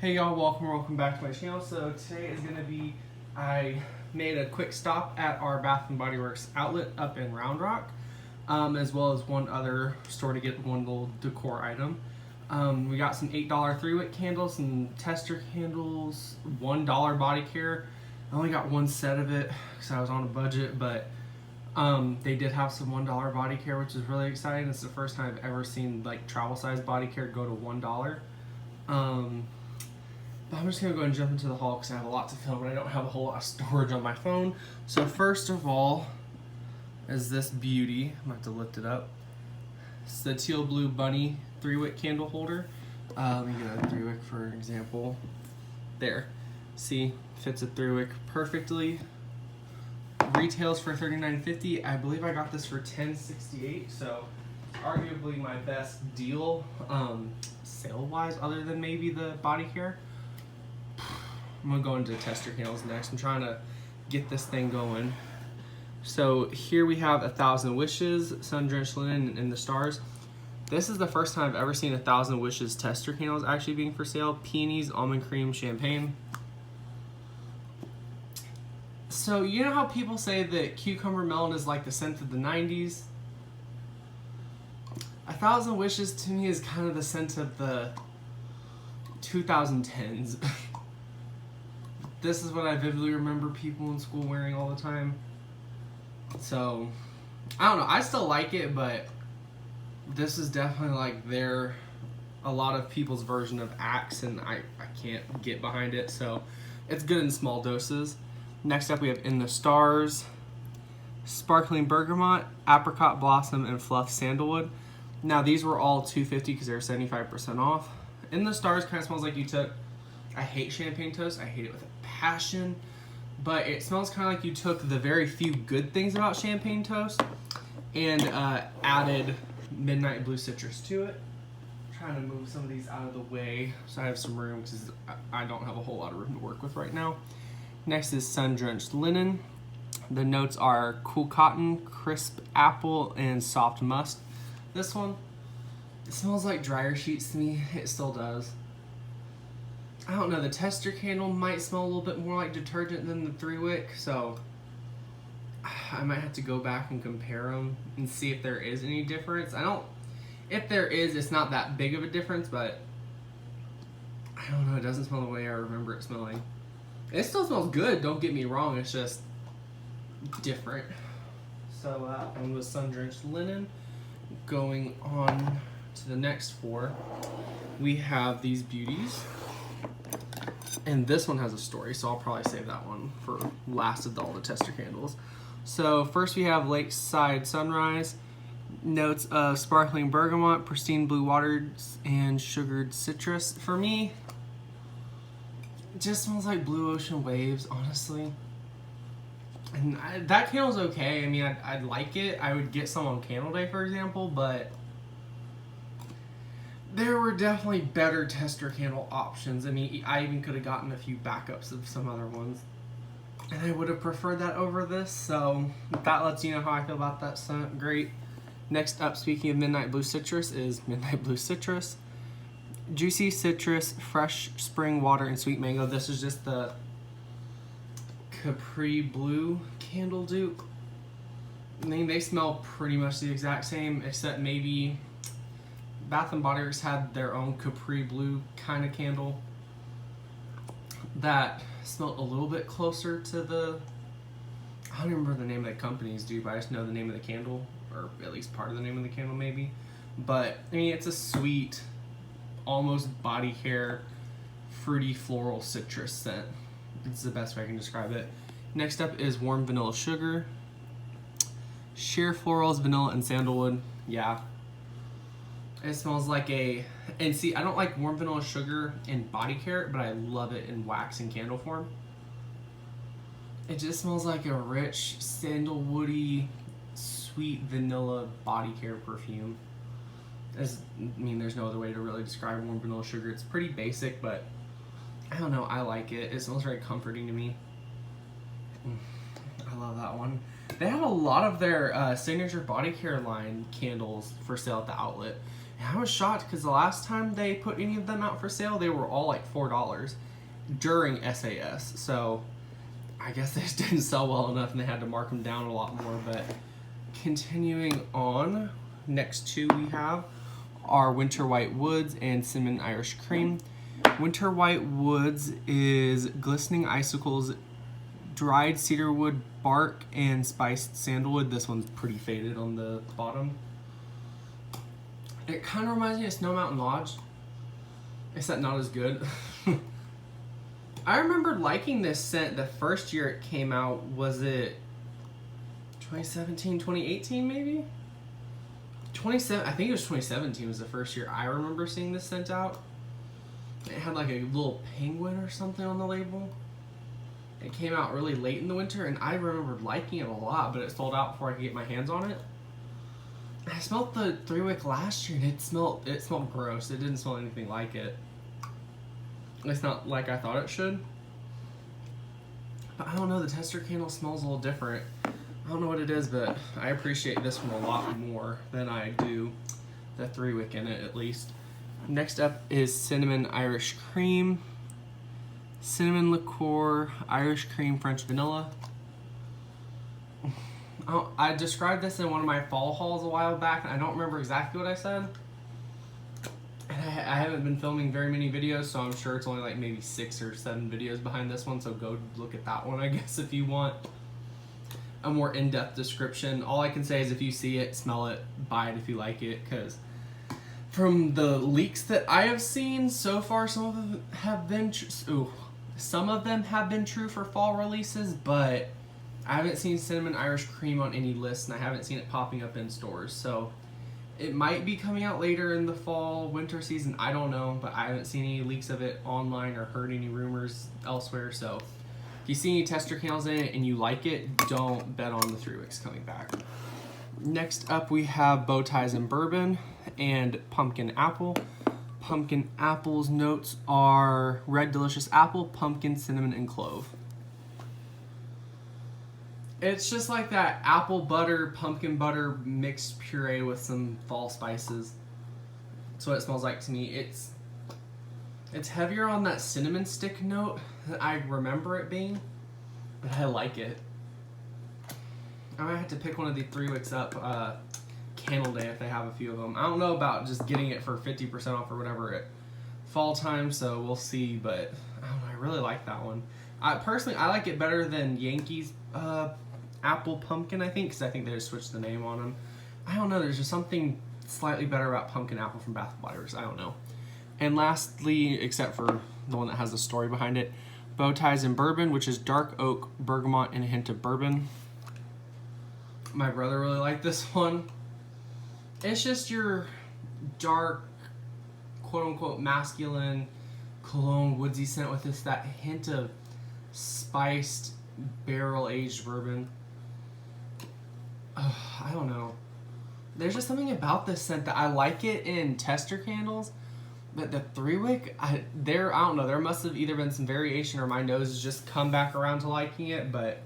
Hey y'all, welcome back to my channel. So today is gonna be, I made a quick stop at our Bath and Body Works outlet up in Round Rock, as well as one other store to get one little decor item. We got some $8 3-wick candles, some tester candles, $1 body care. I only got one set of it because I was on a budget, but they did have some $1 body care, which is really exciting. It's the first time I've ever seen like travel size body care go to $1. But I'm just going to go and jump into the haul because I have a lot to film and I don't have a whole lot of storage on my phone. So first of all is this beauty. I'm going to have to lift it up. It's the teal blue bunny 3-wick candle holder. Let me get a 3-wick for example. There. See, fits a 3-wick perfectly. Retails for $39.50. I believe I got this for $10.68, so arguably my best deal sale-wise, other than maybe the body care. I'm gonna go into tester candles next. I'm trying to get this thing going. So here we have 1,000 Wishes, Sun Drenched Linen, and the Stars. This is the first time I've ever seen 1,000 Wishes tester candles actually being for sale. Peonies, almond cream, champagne. So you know how people say that cucumber melon is like the scent of the 90s? 1,000 Wishes to me is kind of the scent of the 2010s. This is what I vividly remember people in school wearing all the time. So, I don't know. I still like it, but this is definitely like a lot of people's version of Axe, and I can't get behind it. So, it's good in small doses. Next up, we have In the Stars, Sparkling Bergamot, Apricot Blossom, and Fluff Sandalwood. Now, these were all $2.50 because they're 75% off. In the Stars kind of smells like you took, I hate champagne toast, I hate it with a passion, but it smells kind of like you took the very few good things about champagne toast and added midnight blue citrus to it. I'm trying to move some of these out of the way so I have some room because I don't have a whole lot of room to work with right now. Next is Sun Drenched Linen. The notes are cool cotton, crisp apple, and soft musk. This one, it smells like dryer sheets to me. It still does. I don't know, the tester candle might smell a little bit more like detergent than the 3-wick, so I might have to go back and compare them and see if there is any difference. If there is, it's not that big of a difference, but I don't know, it doesn't smell the way I remember it smelling. It still smells good, don't get me wrong, it's just different. So that one was Sun Drenched Linen. Going on to the next four, we have these beauties. And this one has a story, so I'll probably save that one for last of all the tester candles. So first we have Lakeside Sunrise. Notes of sparkling bergamot, pristine blue waters, and sugared citrus. For me, it just smells like blue ocean waves, honestly. And that candle's okay. I mean, I'd like it. I would get some on Candle Day, for example, but there were definitely better tester candle options. I mean, I even could have gotten a few backups of some other ones. And I would have preferred that over this, so that lets you know how I feel about that scent. Great. Next up, speaking of Midnight Blue Citrus, is Midnight Blue Citrus. Juicy citrus, fresh spring water, and sweet mango. This is just the Capri Blue candle dupe. I mean, they smell pretty much the exact same, except maybe Bath and Body Works had their own Capri Blue kind of candle that smelled a little bit closer to the, I don't remember the name of the company's dupe, I just know the name of the candle, or at least part of the name of the candle maybe. But, I mean, it's a sweet, almost body care, fruity floral citrus scent. It's the best way I can describe it. Next up is Warm Vanilla Sugar. Sheer Florals, Vanilla, and Sandalwood. Yeah. It smells like and see, I don't like Warm Vanilla Sugar in body care, but I love it in wax and candle form. It just smells like a rich, sandalwoody, sweet vanilla body care perfume. I mean, there's no other way to really describe Warm Vanilla Sugar. It's pretty basic, but I don't know, I like it. It smells very comforting to me. I love that one. They have a lot of their signature body care line candles for sale at the outlet. And I was shocked because the last time they put any of them out for sale, they were all like $4 during SAS. So I guess they just didn't sell well enough and they had to mark them down a lot more. But continuing on, next two we have are Winter White Woods and Cinnamon Irish Cream. Winter White Woods is glistening icicles, dried cedarwood bark, and spiced sandalwood. This one's pretty faded on the bottom. It kind of reminds me of Snow Mountain Lodge, except not as good. I remember liking this scent the first year it came out. Was it 2017, 2018 maybe? I think it was 2017 was the first year I remember seeing this scent out. It had like a little penguin or something on the label. It came out really late in the winter, and I remembered liking it a lot, but it sold out before I could get my hands on it. I smelled the 3-wick last year, and it smelled gross. It didn't smell anything like it. It's not like I thought it should. But I don't know, the tester candle smells a little different. I don't know what it is, but I appreciate this one a lot more than I do the 3-wick in it, at least. Next up is Cinnamon Irish Cream. Cinnamon liqueur, Irish cream, French vanilla. I described this in one of my fall hauls a while back, and I don't remember exactly what I said. And I haven't been filming very many videos, so I'm sure it's only like maybe 6 or 7 videos behind this one, so go look at that one, I guess, if you want a more in-depth description. All I can say is if you see it, smell it, buy it if you like it, because from the leaks that I have seen so far, some of them have been true for fall releases, but I haven't seen Cinnamon Irish Cream on any list, and I haven't seen it popping up in stores. So it might be coming out later in the fall, winter season, I don't know, but I haven't seen any leaks of it online or heard any rumors elsewhere. So if you see any tester candles in it and you like it, don't bet on the 3-wicks coming back. Next up we have Bow Ties and Bourbon and Pumpkin Apple. Pumpkin Apple's notes are red delicious apple, pumpkin, cinnamon, and clove. It's just like that apple butter, pumpkin butter mixed puree with some fall spices. That's what it smells like to me. It's heavier on that cinnamon stick note that I remember it being, but I like it. I might have to pick one of the 3-wicks up Candle Day if they have a few of them. I don't know about just getting it for 50% off or whatever at fall time, so we'll see, but I don't know, I really like that one. Personally, I like it better than Yankees Apple Pumpkin, I think, because I think they just switched the name on them. I don't know, there's just something slightly better about Pumpkin Apple from Bath & Body Works. I don't know. And lastly, except for the one that has the story behind it, Bow Ties and Bourbon, which is dark oak, bergamot, and a hint of bourbon. My brother really liked this one. It's just your dark, quote-unquote masculine cologne woodsy scent with that hint of spiced barrel-aged bourbon. I don't know. There's just something about this scent that I like it in tester candles, but the 3-wick, I don't know, there must have either been some variation or my nose has just come back around to liking it, but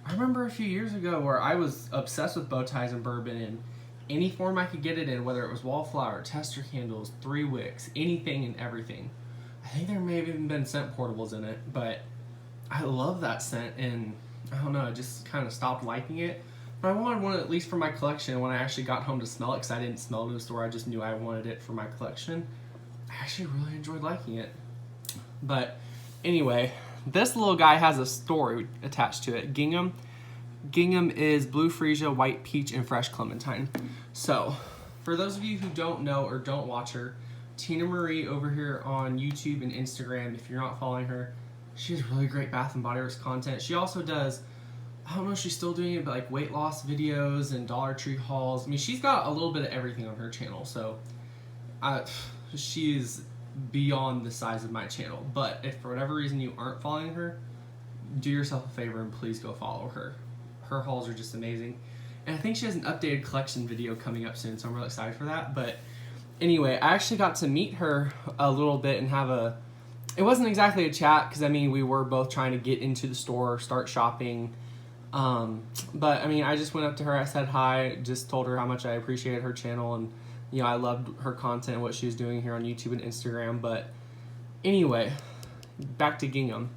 I remember a few years ago where I was obsessed with Bow Ties and Bourbon in any form I could get it in, whether it was wallflower, tester candles, 3-wicks, anything and everything. I think there may have even been scent portables in it, but I love that scent, and I don't know, I just kind of stopped liking it. But I wanted one at least for my collection. When I actually got home to smell it, because I didn't smell it in the store, I just knew I wanted it for my collection. I actually really enjoyed liking it. But anyway, this little guy has a story attached to it. Gingham. Gingham is blue freesia, white peach, and fresh clementine. So, for those of you who don't know or don't watch her, Tina Marie over here on YouTube and Instagram, if you're not following her, she has really great Bath & Body Works content. She also does, I don't know if she's still doing it, but like weight loss videos and Dollar Tree hauls. I mean, she's got a little bit of everything on her channel, so she is beyond the size of my channel. But if for whatever reason you aren't following her, do yourself a favor and please go follow her. Her hauls are just amazing. And I think she has an updated collection video coming up soon, so I'm really excited for that. But anyway, I actually got to meet her a little bit and have a, it wasn't exactly a chat, because I mean, we were both trying to get into the store, start shopping. But I mean, I just went up to her, I said hi, just told her how much I appreciated her channel and You know, I loved her content and what she was doing here on YouTube and Instagram. But anyway, back to gingham.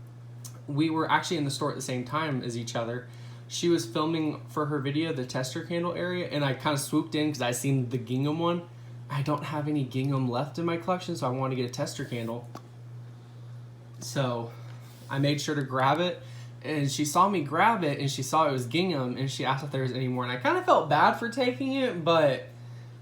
We were actually in the store at the same time as each other. She was filming for her video the tester candle area, and I kind of swooped in because I seen the gingham one. I don't have any gingham left in my collection, so I wanted to get a tester candle. So I made sure to grab it, and she saw me grab it, and she saw it was gingham, and she asked if there was any more. And I kind of felt bad for taking it, but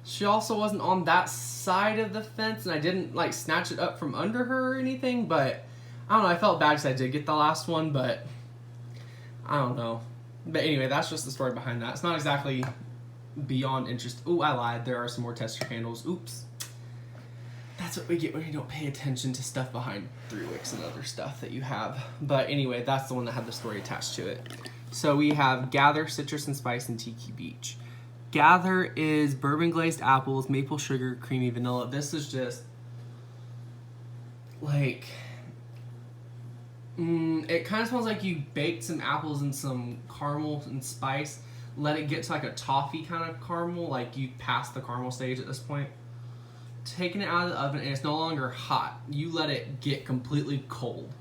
she also wasn't on that side of the fence, and I didn't like snatch it up from under her or anything. But I don't know, I felt bad because I did get the last one, but I don't know. But anyway, that's just the story behind that. It's not exactly beyond interest. Ooh, I lied. There are some more tester candles. Oops. That's what we get when you don't pay attention to stuff behind 3 wicks and other stuff that you have. But anyway, that's the one that had the story attached to it. So we have Gather, Citrus and Spice, and Tiki Beach. Gather is bourbon glazed apples, maple sugar, creamy vanilla. This is just like... it kind of smells like you baked some apples and some caramel and spice, let it get to like a toffee kind of caramel, like you passed the caramel stage at this point. Taking it out of the oven, and it's no longer hot. You let it get completely cold.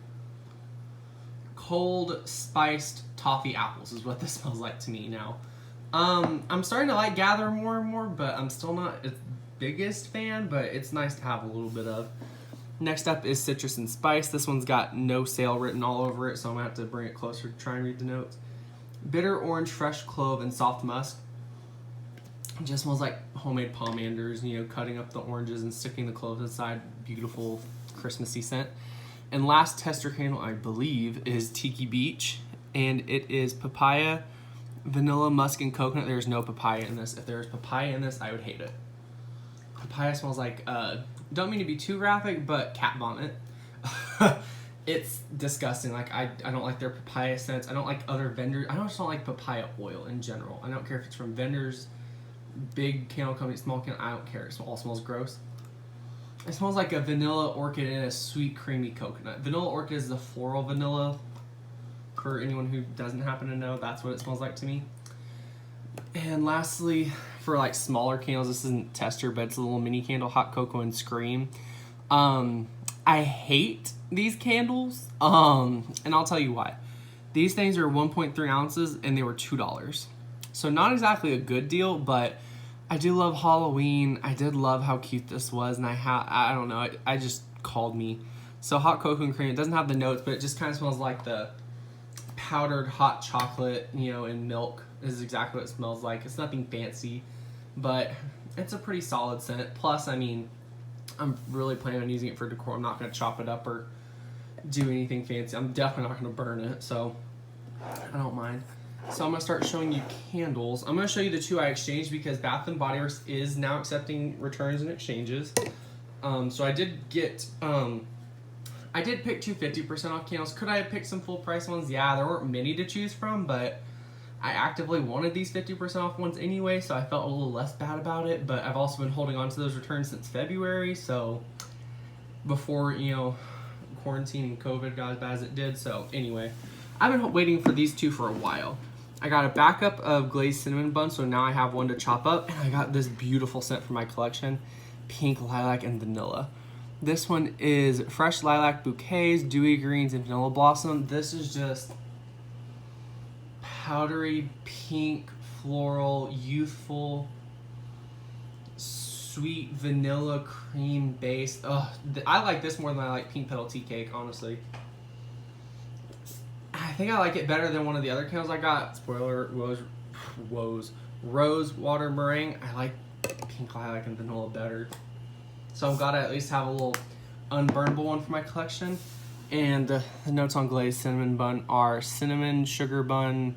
Cold, spiced toffee apples is what this smells like to me now. I'm starting to like Gather more and more, but I'm still not its biggest fan, but it's nice to have a little bit of. Next up is Citrus and Spice. This one's got no sale written all over it, so I'm going to have to bring it closer to try and read the notes. Bitter orange, fresh clove, and soft musk. It just smells like homemade pomanders, you know, cutting up the oranges and sticking the cloves inside. Beautiful Christmassy scent. And last tester candle, I believe, is Tiki Beach. And it is papaya, vanilla, musk, and coconut. There's no papaya in this. If there was papaya in this, I would hate it. Papaya smells like... don't mean to be too graphic, but cat vomit. It's disgusting. Like, I don't like their papaya scents. I don't like other vendors. I just don't like papaya oil in general. I don't care if it's from vendors, big candle company, small candle. I don't care. It all smells gross. It smells like a vanilla orchid and a sweet, creamy coconut. Vanilla orchid is the floral vanilla. For anyone who doesn't happen to know, that's what it smells like to me. And lastly, for like smaller candles, this isn't tester, but it's a little mini candle, hot cocoa and scream. I hate these candles, and I'll tell you why. These things are 1.3 ounces, and they were $2. So not exactly a good deal, but I do love Halloween. I did love how cute this was, and I don't know, I just called me. So hot cocoa and cream, it doesn't have the notes, but it just kind of smells like the powdered hot chocolate, you know, and milk is exactly what it smells like. It's nothing fancy, but it's a pretty solid scent. Plus, I mean, I'm really planning on using it for decor. I'm not going to chop it up or do anything fancy. I'm definitely not going to burn it, so I don't mind. So I'm going to start showing you candles. I'm going to show you the 2 I exchanged because Bath & Body Works is now accepting returns and exchanges. So I did get... I did pick 2 50% off candles. Could I have picked some full price ones? Yeah, there weren't many to choose from, but I actively wanted these 50% off ones anyway, so I felt a little less bad about it. But I've also been holding on to those returns since February, so before, you know, quarantine and COVID got as bad as it did. So anyway, I've been waiting for these 2 for a while. I got a backup of glazed cinnamon bun, so now I have one to chop up, and I got this beautiful scent for my collection, pink, lilac, and vanilla. This one is fresh lilac bouquets, dewy greens, and vanilla blossom. This is just powdery, pink, floral, youthful, sweet vanilla cream base. Ugh, I like this more than I like pink petal tea cake, honestly. I think I like it better than one of the other candles I got. Spoiler, rose water meringue. I like pink lilac and vanilla better. So I'm glad I at least have a little unburnable one for my collection. And the notes on glazed cinnamon bun are cinnamon sugar bun.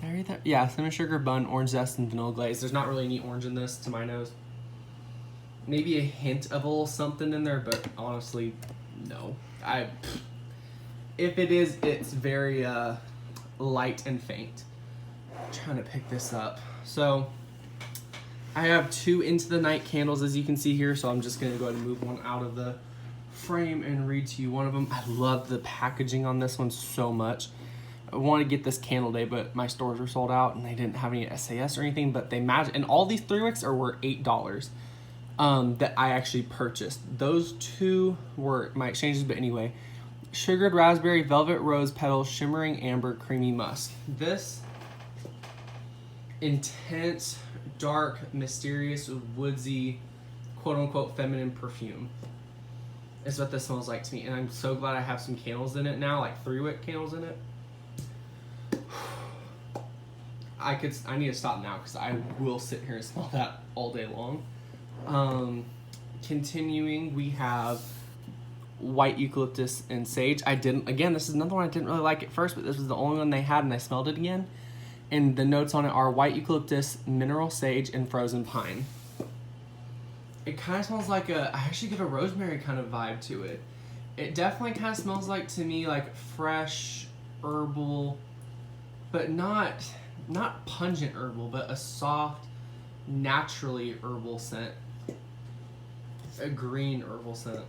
Did I read that? Yeah, cinnamon sugar bun, orange zest, and vanilla glaze. There's not really any orange in this to my nose. Maybe a hint of a little something in there, but honestly, no. If it is, it's very light and faint. I'm trying to pick this up. So I have 2 Into the Night candles, as you can see here, so I'm just going to go ahead and move one out of the frame and read to you one of them. I love the packaging on this one so much. I wanted to get this candle day, but my stores were sold out, and they didn't have any SAS or anything, but they match. And all these 3 wicks were $8. that I actually purchased. Those two were my exchanges, but anyway. Sugared raspberry, velvet rose petals, shimmering amber, creamy musk. This intense, dark, mysterious, woodsy, quote-unquote feminine perfume is what this smells like to me. And I'm so glad I have some candles in it now, like 3-wick candles in it. I need to stop now because I will sit here and smell that all day long. Continuing, we have white eucalyptus and sage. This is another one I didn't really like at first, but this was the only one they had and I smelled it again. And the notes on it are white eucalyptus, mineral sage, and frozen pine. It kind of smells like I actually get a rosemary kind of vibe to it. It definitely kind of smells like, to me, like fresh, herbal, but not pungent herbal, but a soft, naturally herbal scent. A green herbal scent.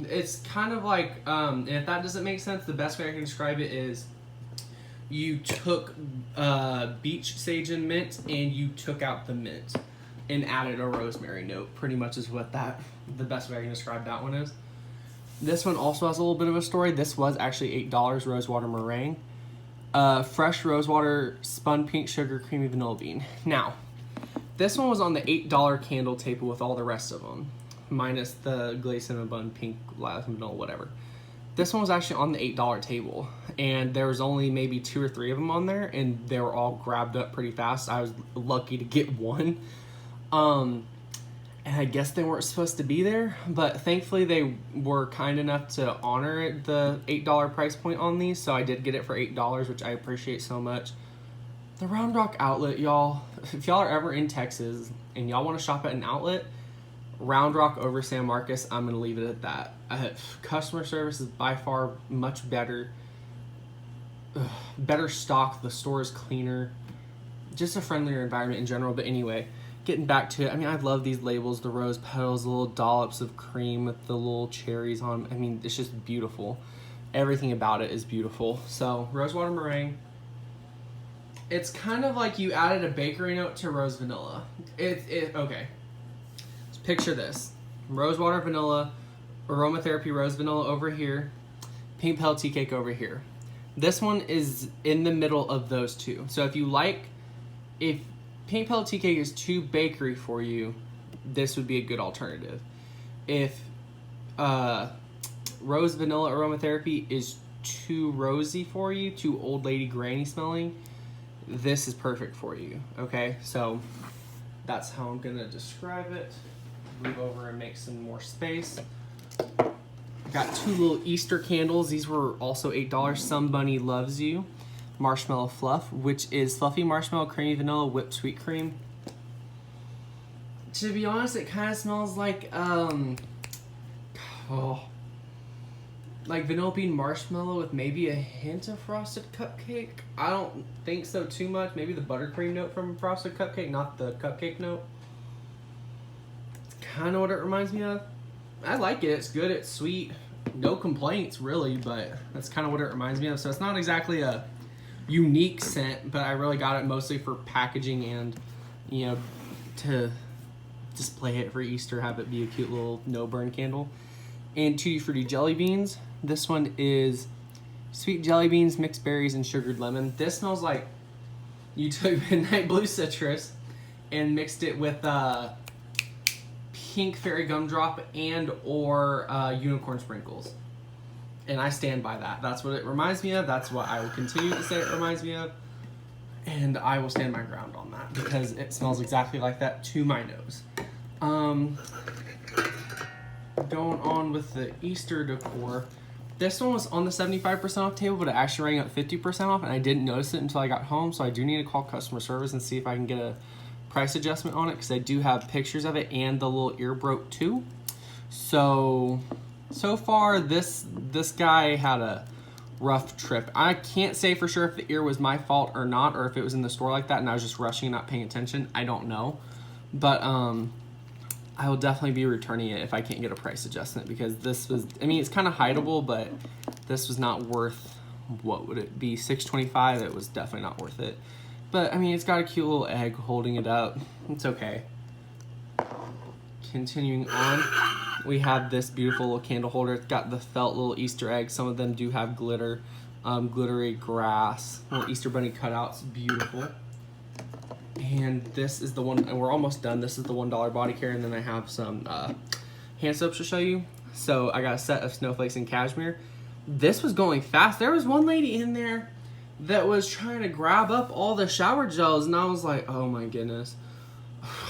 It's kind of like, and if that doesn't make sense, the best way I can describe it is you took beach sage and mint and you took out the mint and added a rosemary note. Pretty much is what the best way I can describe that one is. This one also has a little bit of a story. This was actually $8 rosewater meringue. Fresh rosewater, spun pink sugar, creamy vanilla bean. Now, this one was on the $8 candle table with all the rest of them, minus the glazed cinnamon bun, pink, lilac, and vanilla, whatever. This one was actually on the $8 table, and there was only maybe 2 or 3 of them on there, and they were all grabbed up pretty fast. I was lucky to get one. And I guess they weren't supposed to be there, but thankfully they were kind enough to honor the $8 price point on these, so I did get it for $8, which I appreciate so much. The Round Rock outlet, y'all, if y'all are ever in Texas and y'all want to shop at an outlet, Round Rock over San Marcos, I'm going to leave it at that. Customer service is by far much better. Better stock, the store is cleaner, just a friendlier environment in general. But anyway, getting back to it, I mean, I love these labels, the rose petals, the little dollops of cream with the little cherries on. I mean, it's just beautiful. Everything about it is beautiful. So, rosewater meringue. It's kind of like you added a bakery note to rose vanilla. Okay. Just picture this. Rosewater vanilla, aromatherapy rose vanilla over here, pink petal tea cake over here. This one is in the middle of those two. So if pink petal tea cake is too bakery for you, this would be a good alternative. If rose vanilla aromatherapy is too rosy for you, too old lady granny smelling, this is perfect for you. Okay, so that's how I'm gonna describe it. Move over and make some more space. Got 2 little Easter candles. These were also $8. Some Bunny Loves You Marshmallow Fluff, which is fluffy marshmallow, creamy vanilla, whipped sweet cream. To be honest, it kind of smells like like vanilla bean marshmallow with maybe a hint of frosted cupcake. I don't think so too much. Maybe the buttercream note from frosted cupcake, not the cupcake note. It's kind of what it reminds me of. I like it. It's good. It's sweet. No complaints, really, but that's kind of what it reminds me of. So it's not exactly a unique scent, but I really got it mostly for packaging and, you know, to display it for Easter, have it be a cute little no-burn candle. And Tutti Frutti jelly beans. This one is sweet jelly beans, mixed berries, and sugared lemon. This smells like you took Midnight Blue Citrus and mixed it with pink fairy gumdrop and or unicorn sprinkles. And I stand by that. That's what it reminds me of. That's what I will continue to say it reminds me of. And I will stand my ground on that because it smells exactly like that to my nose. Going on with the Easter decor. This one was on the 75% off table, but it actually rang up 50% off, and I didn't notice it until I got home, so I do need to call customer service and see if I can get a price adjustment on it, because I do have pictures of it and the little ear broke too. So far, this guy had a rough trip. I can't say for sure if the ear was my fault or not, or if it was in the store like that and I was just rushing and not paying attention. I don't know. But I will definitely be returning it if I can't get a price adjustment, because this was, I mean, it's kind of hideable, but this was not worth, what would it be, $6.25? It was definitely not worth it. But I mean, it's got a cute little egg holding it up. It's okay. continuing on, we have this beautiful little candle holder. It's got the felt little Easter egg. Some of them do have glitter, glittery grass, little Easter bunny cutouts. Beautiful. And this is the one, and we're almost done. This is the $1 body care, and then I have some hand soaps to show you. So I got a set of snowflakes and cashmere. This was going fast. There was one lady in there that was trying to grab up all the shower gels, and I was like, oh my goodness.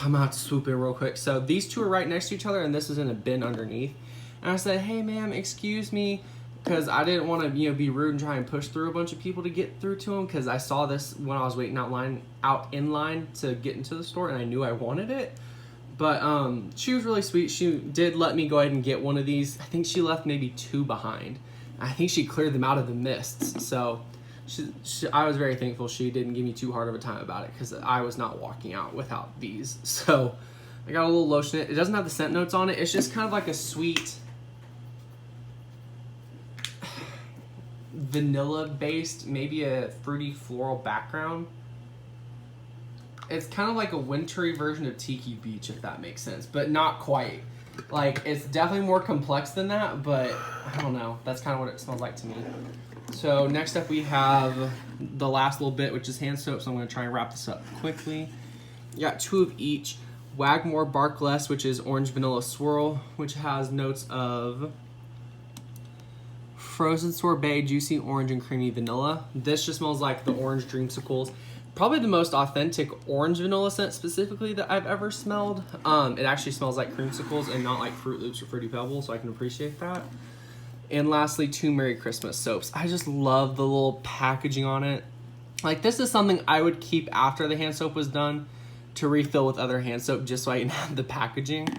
I'm gonna have to swoop in real quick. So these two are right next to each other, and this is in a bin underneath. And I said, hey ma'am, excuse me, because I didn't want to, be rude and try and push through a bunch of people to get through to them, because I saw this when I was waiting out in line to get into the store, and I knew I wanted it. But she was really sweet. She did let me go ahead and get one of these. I think she left maybe 2 behind. I think she cleared them out of the mists. So I was very thankful she didn't give me too hard of a time about it, because I was not walking out without these. So I got a little lotion. It doesn't have the scent notes on it. It's just kind of like a sweet vanilla based, maybe a fruity floral background. It's kind of like a wintry version of Tiki Beach, if that makes sense, but not quite. Like, it's definitely more complex than that, but I don't know. That's kind of what it smells like to me. So next up we have the last little bit, which is hand soap. So I'm going to try and wrap this up quickly. You got 2 of each. Wagmore Barkless, which is orange vanilla swirl, which has notes of frozen sorbet, juicy orange, and creamy vanilla. This just smells like the orange dreamsicles. Probably the most authentic orange vanilla scent specifically that I've ever smelled. It actually smells like creamsicles and not like Fruit Loops or Fruity Pebbles, so I can appreciate that. And lastly, 2 Merry Christmas soaps. I just love the little packaging on it. Like, this is something I would keep after the hand soap was done to refill with other hand soap, just so I can have the packaging.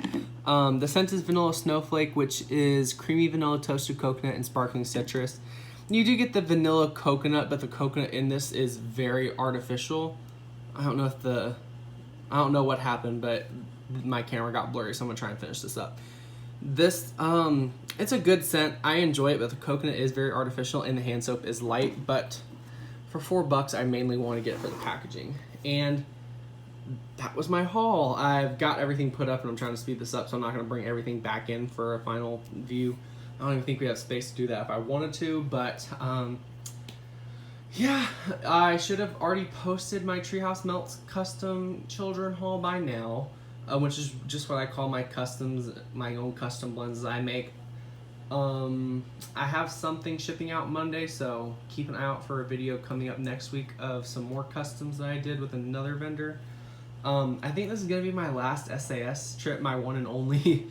The scent is Vanilla Snowflake, which is creamy vanilla, toasted coconut, and sparkling citrus. You do get the vanilla coconut, but the coconut in this is very artificial. I don't know what happened, but my camera got blurry, so I'm gonna try and finish this up. This, it's a good scent. I enjoy it, but the coconut is very artificial, and the hand soap is light. But for $4, I mainly want to get it for the packaging. And that was my haul. I've got everything put up, and I'm trying to speed this up, so I'm not gonna bring everything back in for a final view. I don't even think we have space to do that if I wanted to, but yeah, I should have already posted my Treehouse Melts custom children haul by now, which is just what I call my customs, my own custom blends I make. I have something shipping out Monday, so keep an eye out for a video coming up next week of some more customs that I did with another vendor. I think this is going to be my last SAS trip, my one and only.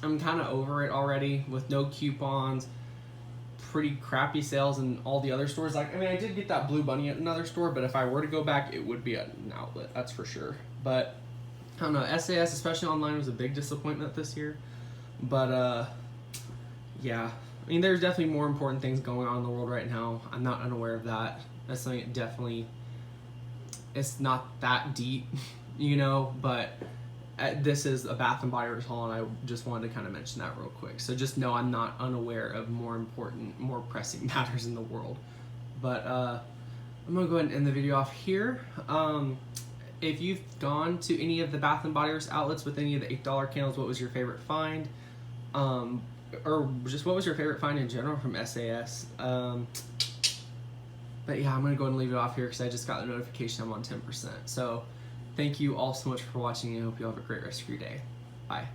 I'm kind of over it already with no coupons, pretty crappy sales in all the other stores. Like, I mean, I did get that Blue Bunny at another store, but if I were to go back, it would be at an outlet, that's for sure. But I don't know, SAS, especially online, was a big disappointment this year. But yeah, I mean, there's definitely more important things going on in the world right now. I'm not unaware of that. That's something that definitely, it's not that deep, but this is a Bath and Body Works haul, and I just wanted to kind of mention that real quick. So just know I'm not unaware of more important, more pressing matters in the world. But I'm going to go ahead and end the video off here. If you've gone to any of the Bath and Body Works outlets with any of the $8 candles, what was your favorite find? Or just what was your favorite find in general from SAS? But yeah, I'm going to go ahead and leave it off here because I just got the notification I'm on 10%. So thank you all so much for watching, and I hope you all have a great rest of your day. Bye.